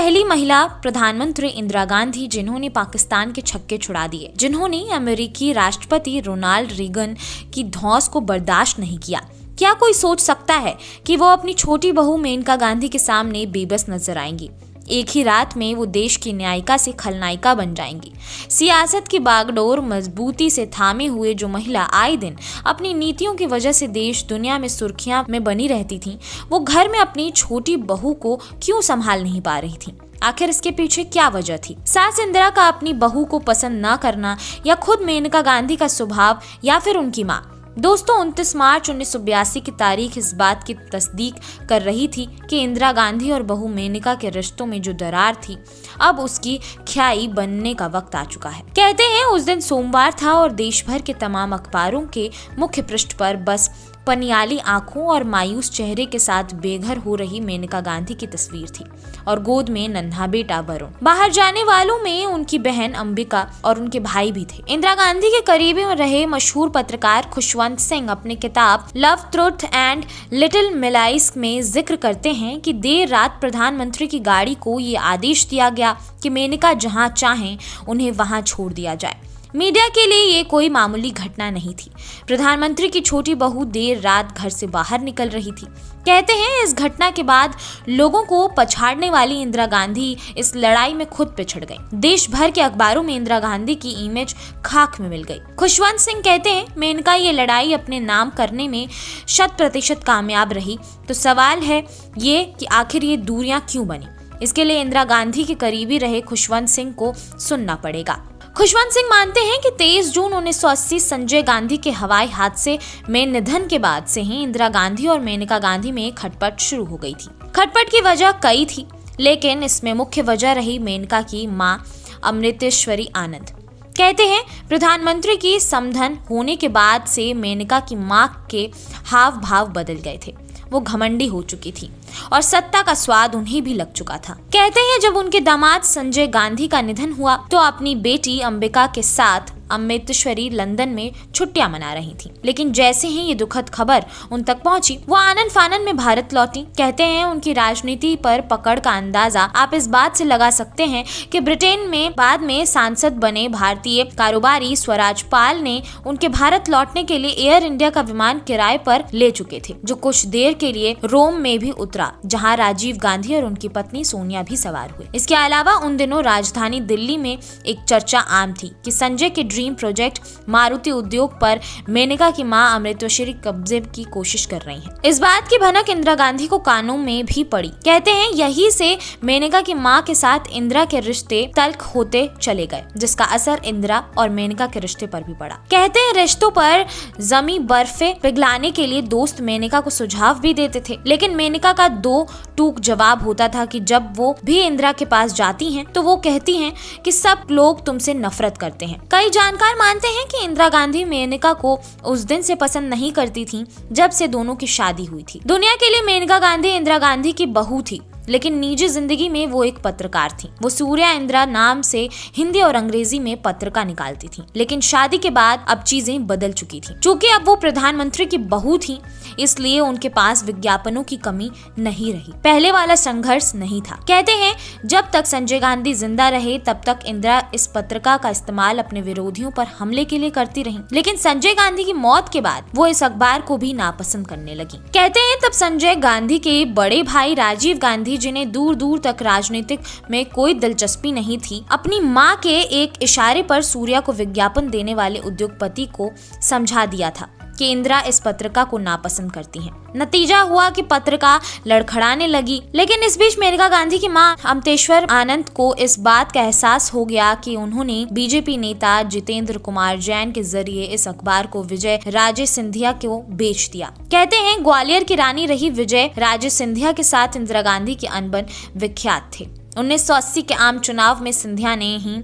पहली महिला प्रधानमंत्री इंदिरा गांधी जिन्होंने पाकिस्तान के छक्के छुड़ा दिए, जिन्होंने अमेरिकी राष्ट्रपति रोनाल्ड रीगन की धौंस को बर्दाश्त नहीं किया। क्या कोई सोच सकता है कि वो अपनी छोटी बहू मेनका गांधी के सामने बेबस नजर आएंगी? एक ही रात में वो देश की न्यायिका से खलनायिका बन जाएंगी। सियासत की बागडोर मजबूती से थामे हुए जो महिला आए दिन अपनी नीतियों की वजह से देश दुनिया में सुर्खियां में बनी रहती थी, वो घर में अपनी छोटी बहू को क्यों संभाल नहीं पा रही थी? आखिर इसके पीछे क्या वजह थी? सास इंदिरा का अपनी बहू को पसंद न करना, या खुद मेनका गांधी का स्वभाव, या फिर उनकी माँ? दोस्तों, 29 मार्च 1982 की तारीख इस बात की तस्दीक कर रही थी कि इंदिरा गांधी और बहू मेनका के रिश्तों में जो दरार थी, अब उसकी ख्याई बनने का वक्त आ चुका है। कहते हैं उस दिन सोमवार था और देश भर के तमाम अखबारों के मुख्य पृष्ठ पर बस पनियाली आंखों और मायूस चेहरे के साथ बेघर हो रही मेनका गांधी की तस्वीर थी और गोद में नन्हा बेटा वरुण। बाहर जाने वालों में उनकी बहन अंबिका और उनके भाई भी थे। इंदिरा गांधी के करीबी में रहे मशहूर पत्रकार खुशवंत सिंह अपनी किताब love, truth and little Millais में जिक्र करते हैं कि देर रात प्रधानमंत्री की गाड़ी को ये आदेश दिया गया कि मेनका जहां चाहें उन्हें वहां छोड़ दिया जाए। मीडिया के लिए ये कोई मामूली घटना नहीं थी। प्रधानमंत्री की छोटी बहू देर रात घर से बाहर निकल रही थी। कहते हैं इस घटना के बाद लोगों को पछाड़ने वाली इंदिरा गांधी इस लड़ाई में खुद पिछड़ गई। देश भर के अखबारों में इंदिरा गांधी की इमेज खाक में मिल गई। खुशवंत सिंह कहते हैं मेनका ये लड़ाई अपने नाम करने में 100% कामयाब रही, तो सवाल है ये कि आखिर ये दूरियां क्यों बनी? इसके लिए इंदिरा गांधी के करीबी रहे खुशवंत सिंह को सुनना पड़ेगा। खुशवंत सिंह मानते हैं कि 23 जून 1980 संजय गांधी के हवाई हादसे में निधन के बाद से ही इंदिरा गांधी और मेनका गांधी में खटपट शुरू हो गई थी। खटपट की वजह कई थी, लेकिन इसमें मुख्य वजह रही मेनका की मां अमृतेश्वरी आनंद। कहते हैं प्रधानमंत्री की समधन होने के बाद से मेनका की मां के हाव भाव बदल गए थे। वो घमंडी हो चुकी थी और सत्ता का स्वाद उन्हें भी लग चुका था। कहते हैं जब उनके दामाद संजय गांधी का निधन हुआ तो अपनी बेटी अंबिका के साथ अमृतेश्वरी लंदन में छुट्टियां मना रही थी, लेकिन जैसे ही ये दुखद खबर उन तक पहुंची वो आनन फानन में भारत लौटी। कहते हैं उनकी राजनीति पर पकड़ का अंदाजा आप इस बात से लगा सकते हैं कि ब्रिटेन में बाद में सांसद बने भारतीय कारोबारी स्वराज पाल ने उनके भारत लौटने के लिए एयर इंडिया का विमान किराए पर ले चुके थे, जो कुछ देर के लिए रोम में भी उतरा, जहाँ राजीव गांधी और उनकी पत्नी सोनिया भी सवार हुए। इसके अलावा उन दिनों राजधानी दिल्ली में एक चर्चा आम थी कि संजय के ड्रीम प्रोजेक्ट मारुति उद्योग पर मेनका की मां अमृतेश्वरी कब्जे की कोशिश कर रही हैं। इस बात की भनक इंदिरा गांधी को कानों में भी पड़ी। कहते हैं यही से मेनका की मां के साथ इंदिरा के रिश्ते तल्ख होते चले गए, जिसका असर इंदिरा और मेनका के रिश्ते पर भी पड़ा। कहते हैं रिश्तों पर जमी बर्फे पिघलाने के लिए दोस्त मेनका को सुझाव भी देते थे, लेकिन मेनका का दो टूक जवाब होता था कि जब वो भी इंदिरा के पास जाती हैं तो वो कहती हैं कि सब लोग तुमसे नफरत करते हैं। कई जानकार मानते हैं कि इंदिरा गांधी मेनका को उस दिन से पसंद नहीं करती थी जब से दोनों की शादी हुई थी। दुनिया के लिए मेनका गांधी इंदिरा गांधी की बहू थी, लेकिन निजी जिंदगी में वो एक पत्रकार थी। वो सूर्या इंदिरा नाम से हिंदी और अंग्रेजी में पत्रिका निकालती थी, लेकिन शादी के बाद अब चीजें बदल चुकी थी। चूंकि अब वो प्रधानमंत्री की बहू थी, इसलिए उनके पास विज्ञापनों की कमी नहीं रही। पहले वाला संघर्ष नहीं था। कहते हैं जब तक संजय गांधी जिंदा रहे तब तक इंदिरा इस पत्रिका का इस्तेमाल अपने विरोधियों पर हमले के लिए करती रही, लेकिन संजय गांधी की मौत के बाद वो इस अखबार को भी नापसंद करने लगी। कहते हैं तब संजय गांधी के बड़े भाई राजीव गांधी, जिन्हें दूर दूर तक राजनीतिक में कोई दिलचस्पी नहीं थी, अपनी मां के एक इशारे पर सूर्या को विज्ञापन देने वाले उद्योगपति को समझा दिया था कि इंदिरा इस पत्रिका को नापसंद करती हैं। नतीजा हुआ कि पत्रिका लड़खड़ाने लगी, लेकिन इस बीच मेनका गांधी की मां अमृतेश्वर आनंद को इस बात का एहसास हो गया कि उन्होंने बीजेपी नेता जितेंद्र कुमार जैन के जरिए इस अखबार को विजय राजे सिंधिया को बेच दिया। कहते हैं ग्वालियर की रानी रही विजय राजे सिंधिया के साथ इंदिरा गांधी के अनबन विख्यात थे। 1980 के आम चुनाव में सिंधिया ने ही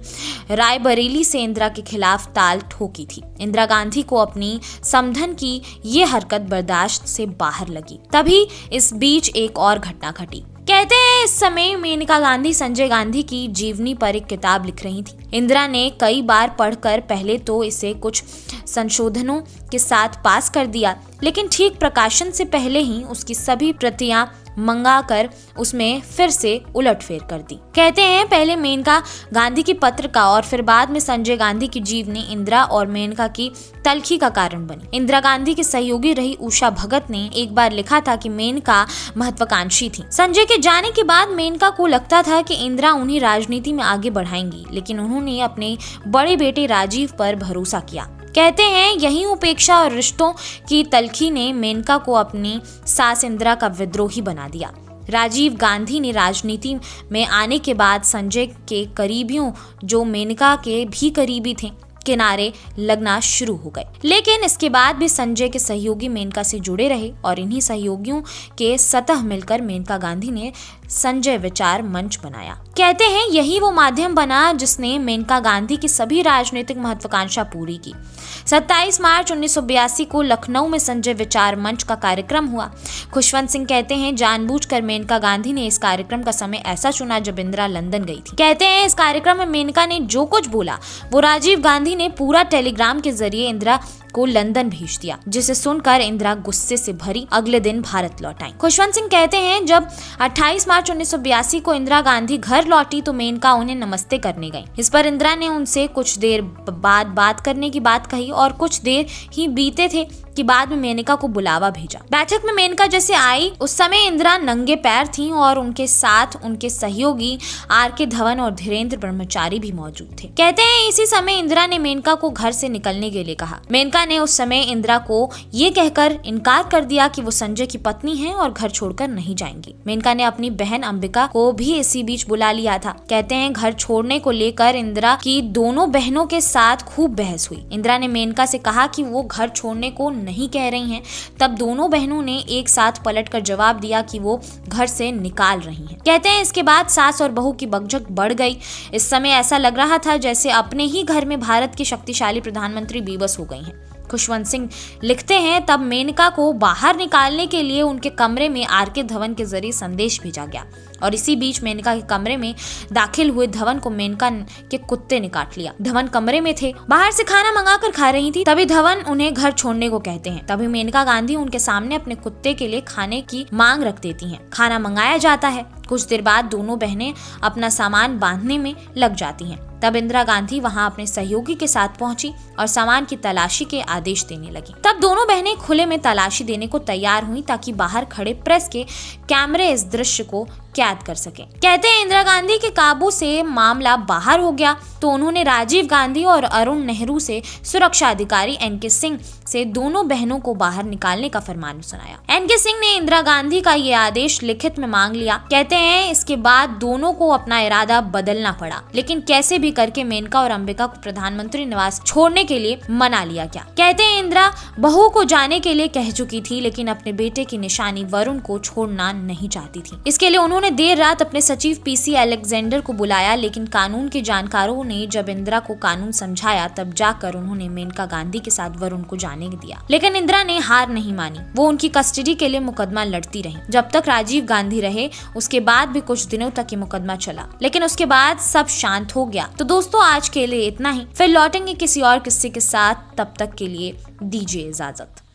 रायबरेली से इंदिरा के खिलाफ ताल ठोकी थी। इंदिरा गांधी को अपनी समधन की ये हरकत बर्दाश्त से बाहर लगी। तभी इस बीच एक और घटना घटी। कहते हैं इस समय मेनका गांधी संजय गांधी की जीवनी पर एक किताब लिख रही थी। इंदिरा ने कई बार पढ़कर पहले तो इसे कुछ संशोधनों के साथ पास कर दिया, लेकिन ठीक प्रकाशन से पहले ही उसकी सभी प्रतियां मंगाकर उसमें फिर से उलटफेर कर दी। कहते हैं पहले मेनका गांधी की पत्र का और फिर बाद में संजय गांधी की जीवनी इंदिरा और मेनका की तल्खी का कारण बनी। इंदिरा गांधी की सहयोगी रही उषा भगत ने एक बार लिखा था कि मेनका महत्वाकांक्षी थी। संजय के जाने के बाद मेनका को लगता था कि इंदिरा उन्हें राजनीति में आगे बढ़ाएंगी, लेकिन उन्होंने अपने बड़े बेटे राजीव पर भरोसा किया। कहते हैं यही उपेक्षा और रिश्तों की तल्खी ने मेनका को अपनी सास इंदिरा का विद्रोही बना दिया। राजीव गांधी ने राजनीति में आने के बाद संजय के करीबियों, जो मेनका के भी करीबी थे, किनारे लगना शुरू हो गए। लेकिन इसके बाद भी संजय के सहयोगी मेनका से जुड़े रहे और इन्हीं सहयोगियों के सतह मिलकर मेनका गांधी ने संजय विचार मंच बनाया। कहते हैं यही वो माध्यम बना जिसने मेनका गांधी की सभी राजनीतिक महत्वाकांक्षा पूरी की। 27 मार्च 1982 को लखनऊ में संजय विचार मंच का कार्यक्रम हुआ। खुशवंत सिंह कहते हैं जानबूझकर मेनका गांधी ने इस कार्यक्रम का समय ऐसा चुना जब इंदिरा लंदन गई थी। कहते हैं इस कार्यक्रम में मेनका ने जो कुछ बोला वो राजीव गांधी ने पूरा टेलीग्राम के जरिए इंदिरा को लंदन भेज दिया, जिसे सुनकर इंदिरा गुस्से से भरी अगले दिन भारत लौट आई। खुशवंत सिंह कहते हैं जब 28 मार्च 1982 को इंदिरा गांधी घर लौटी तो मेनका उन्हें नमस्ते करने गई। इस पर इंदिरा ने उनसे कुछ देर बाद बात करने की बात कही और कुछ देर ही बीते थे कि बाद में मेनका को बुलावा भेजा। बैठक में मेनका जैसे आई उस समय इंदिरा नंगे पैर थीं और उनके साथ उनके सहयोगी आर.के. धवन और धीरेन्द्र ब्रह्मचारी भी मौजूद थे। कहते हैं इसी समय इंदिरा ने मेनका को घर से निकलने के लिए कहा। मेनका ने उस समय इंदिरा को ये कहकर इनकार कर दिया कि वो संजय की पत्नी हैं और घर छोड़कर नहीं जाएंगी। मेनका ने अपनी बहन अंबिका को भी इसी बीच बुला लिया था। कहते हैं घर छोड़ने को लेकर इंदिरा की दोनों बहनों के साथ खूब बहस हुई। इंदिरा ने मेनका से कहा कि वो घर छोड़ने को नहीं कह रही हैं। तब दोनों बहनों ने एक साथ पलटकर जवाब दिया कि वो घर से निकाल रही हैं। कहते हैं इसके बाद सास और बहू की बकझक बढ़ गई। इस समय ऐसा लग रहा था जैसे अपने ही घर में भारत की शक्तिशाली प्रधानमंत्री बेबस हो गई हैं। खुशवंत सिंह लिखते हैं तब मेनका को बाहर निकालने के लिए उनके कमरे में आर.के. धवन के जरिए संदेश भेजा गया और इसी बीच मेनका के कमरे में दाखिल हुए धवन को मेनका के कुत्ते ने काट लिया। धवन कमरे में थे, बाहर से खाना मंगाकर खा रही थी। तभी धवन उन्हें घर छोड़ने को कहते हैं। तभी मेनका गांधी उनके सामने अपने कुत्ते के लिए खाने की मांग रख देती हैं। खाना मंगाया जाता है। कुछ देर बाद दोनों बहनें अपना सामान बांधने में लग जाती हैं। तब इंदिरा गांधी वहां अपने सहयोगी के साथ पहुंची और सामान की तलाशी के आदेश देने लगी। तब दोनों बहनें खुले में तलाशी देने को तैयार हुई ताकि बाहर खड़े प्रेस के कैमरे इस दृश्य को कैद कर सके। कहते हैं इंदिरा गांधी के काबू से मामला बाहर हो गया तो उन्होंने राजीव गांधी और अरुण नेहरू से सुरक्षा अधिकारी एन.के. सिंह से दोनों बहनों को बाहर निकालने का फरमान सुनाया। एन.के. सिंह ने इंदिरा गांधी का ये आदेश लिखित में मांग लिया। कहते हैं इसके बाद दोनों को अपना इरादा बदलना पड़ा, लेकिन कैसे भी करके मेनका और अंबिका को प्रधानमंत्री निवास छोड़ने के लिए मना लिया गया। कहते हैं इंदिरा बहू को जाने के लिए कह चुकी थी, लेकिन अपने बेटे की निशानी वरुण को छोड़ना नहीं चाहती थी। इसके लिए उन्होंने देर रात अपने सचिव पी.सी. अलेक्जेंडर को बुलाया, लेकिन कानून के जानकारों ने जब इंदिरा को कानून समझाया तब जाकर उन्होंने मेनका गांधी के साथ वरुण को जाने दिया। लेकिन इंदिरा ने हार नहीं मानी। वो उनकी कस्टडी के लिए मुकदमा लड़ती रही। जब तक राजीव गांधी रहे उसके बाद भी कुछ दिनों तक ये मुकदमा चला, लेकिन उसके बाद सब शांत हो गया। तो दोस्तों आज के लिए इतना ही, फिर लौटेंगे किसी और किस्से के साथ। तब तक के लिए दीजिए इजाजत।